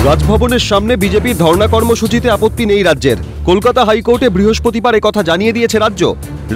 রাজভবনের সামনে বিজেপির ধর্ণা কর্মসূচিতে আপত্তি নেই রাজ্যের। কলকাতা হাইকোর্টে বৃহস্পতিবার একথা জানিয়ে দিয়েছে রাজ্য।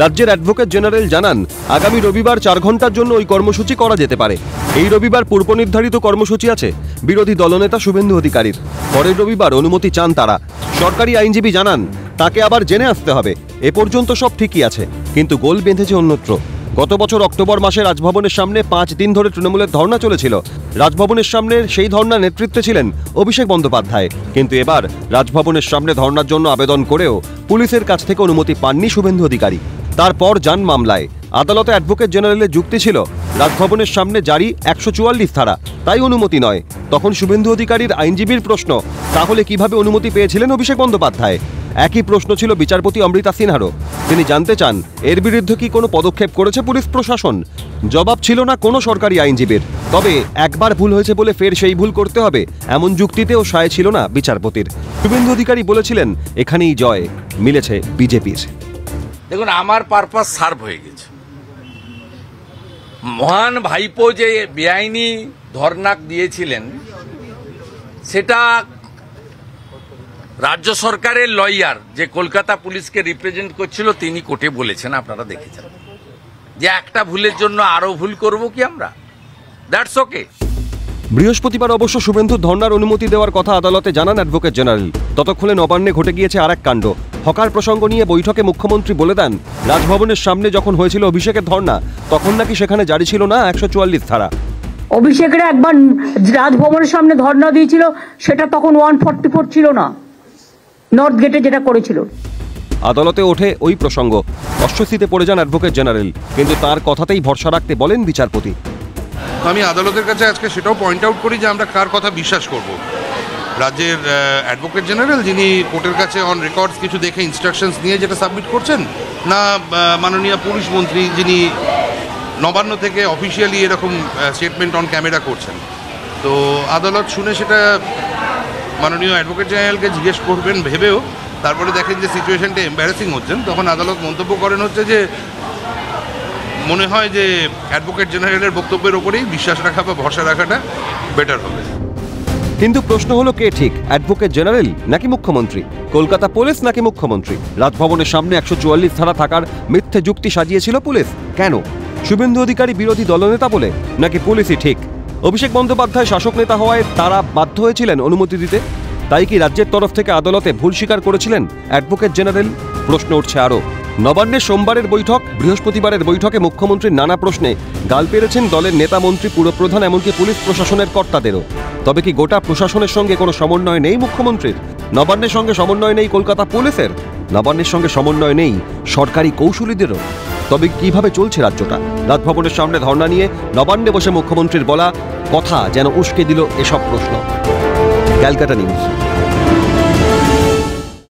রাজ্যের অ্যাডভোকেট জেনারেল জানান, আগামী রবিবার 4 ঘন্টার জন্য ওই কর্মসূচি করা যেতে পারে। এই রবিবার পূর্বনির্ধারিত কর্মসূচি আছে বিরোধী দলনেতা শুভেন্দু অধিকারীর। পরের রবিবার অনুমতি চান তারা। সরকারি আইনজীবী জানান, তাকে আবার জেনে আসতে হবে। এ পর্যন্ত সব ঠিকই আছে, কিন্তু গোল বেঁধেছে অন্যত্র। গত বছর অক্টোবর মাসে রাজভবনের সামনে 5 দিন ধরে তৃণমূলের ধর্ণা চলেছিল। রাজভবনের সামনে সেই ধর্ণা নেতৃত্বে ছিলেন অভিষেক বন্দ্যোপাধ্যায়। কিন্তু এবার রাজভবনের সামনে ধর্ণার জন্য আবেদন করেও পুলিশের কাছ থেকে অনুমতি পাননি শুভেন্দু অধিকারী। তারপর যান মামলায়। আদালতে অ্যাডভোকেট জেনারেলের যুক্তি ছিল, রাজভবনের সামনে জারি 144 ধারা, তাই অনুমতি নয়। তখন শুভেন্দু অধিকারীর আইনজীবীর প্রশ্ন, তাহলে কিভাবে অনুমতি পেয়েছিলেন অভিষেক বন্দ্যোপাধ্যায়? একই প্রশ্ন ছিল বিচারপতি অমৃতা সিনহারও। তিনি জানতে চান, এর বিরুদ্ধে কি কোনো পদক্ষেপ করেছে পুলিশ প্রশাসন? জবাব ছিল না কোনো সরকারি আইনজীবীর। তবে একবার ভুল হয়েছে বলে ফের সেই ভুল করতে হবে, এমন যুক্তিতেও সায় ছিল না বিচারপতির। শুভেন্দু অধিকারী বলেছিলেন, এখানেই জয় মিলেছে বিজেপির। দেখুন, আমার পারপাস সার্ভ হয়ে গেছে। মহান ভাইপো যে বেআইনি ধর্ণা দিয়েছিলেন, সেটা রাজ্য সরকারের লয়ার যে কলকাতা পুলিশকে রিপ্রেজেন্ট করছিল, তিনি কোর্টে বলেছেন, আপনারা দেখেছেন, যে একটা ভুলের জন্য আরো ভুল করব কি আমরা? That's okay. বৃহস্পতিবার অবশ্য শুভেন্দুর ধর্ণার অনুমতি দেওয়ার কথা আদালতে জানান অ্যাডভোকেট জেনারেল। ততক্ষণে নবান্নে ঘটে গিয়েছে আরেক কাণ্ড। হকার প্রসঙ্গ নিয়ে বৈঠকে মুখ্যমন্ত্রী বলে দেন, রাজভবনের সামনে যখন হয়েছিল অভিষেকের ধর্ণা, তখন নাকি সেখানে জারি ছিল না 144 ধারা। অভিষেকের একবার রাজভবনের সামনে ধর্ণা দিয়েছিল, সেটা তখন 144 ছিল না, নর্থ গেটে যেটা করেছিল। আদালতে ওঠে ওই প্রসঙ্গ। অস্বস্তিতে পড়ে যান অ্যাডভোকেট জেনারেল, কিন্তু তার কথাতেই ভরসা রাখতে বলেন বিচারপতি। আমি আদালতের কাছে আজকে সেটাও পয়েন্ট আউট করি যে আমরা কার কথা বিশ্বাস করব। রাজ্যের অ্যাডভোকেট জেনারেল, যিনি কোর্টের কাছে অন রেকর্ডস কিছু দেখে ইনস্ট্রাকশনস নিয়ে যেটা সাবমিট করছেন, না মাননীয় পুলিশ মন্ত্রী, যিনি নবান্ন থেকে অফিসিয়ালি এরকম স্টেটমেন্ট অন ক্যামেরা করছেন। তো আদালত শুনে সেটা মাননীয় অ্যাডভোকেট জেনারেলকে জিজ্ঞেস করবেন ভেবেও তারপরে দেখেন যে সিচুয়েশনটা এম্বারেসিং হচ্ছেন, তখন আদালত মন্তব্য করেন হচ্ছে যে মনে হয় যে অ্যাডভোকেট জেনারেলের বক্তব্যের ওপরেই বিশ্বাস রাখা বা ভরসা রাখাটা বেটার হবে। কিন্তু প্রশ্ন হলো, কে ঠিক, অ্যাডভোকেট জেনারেল নাকি মুখ্যমন্ত্রী? কলকাতা পুলিশ নাকি মুখ্যমন্ত্রী? রাজভবনের সামনে 144 ধারা থাকার মিথ্যে যুক্তি সাজিয়েছিল পুলিশ, কেন? শুভেন্দু অধিকারী বিরোধী দলনেতা বলে, নাকি পুলিশই ঠিক? অভিষেক বন্দ্যোপাধ্যায় শাসক নেতা হওয়ায় তারা বাধ্য হয়েছিলেন অনুমতি দিতে, তাই কি রাজ্যের তরফ থেকে আদালতে ভুল স্বীকার করেছিলেন অ্যাডভোকেট জেনারেল? প্রশ্ন উঠছে আরও। নবান্নের সোমবারের বৈঠক, বৃহস্পতিবারের বৈঠকে মুখ্যমন্ত্রীর নানা প্রশ্নে গাল পেরেছেন দলের নেতা, মন্ত্রী, পুরপ্রধান, এমনকি পুলিশ প্রশাসনের কর্তাদেরও। তবে কি গোটা প্রশাসনের সঙ্গে কোনো সমন্বয় নেই মুখ্যমন্ত্রীর? নবান্নের সঙ্গে সমন্বয় নেই কলকাতা পুলিশের? নবান্নের সঙ্গে সমন্বয় নেই সরকারি কৌশলীদেরও? তবে কিভাবে চলছে রাজ্যটা? রাজভবনের সামনে ধর্ণা নিয়ে নবান্নে বসে মুখ্যমন্ত্রীর বলা কথা যেন উস্কে দিল এসব প্রশ্ন। ক্যালকাটা নিউজ।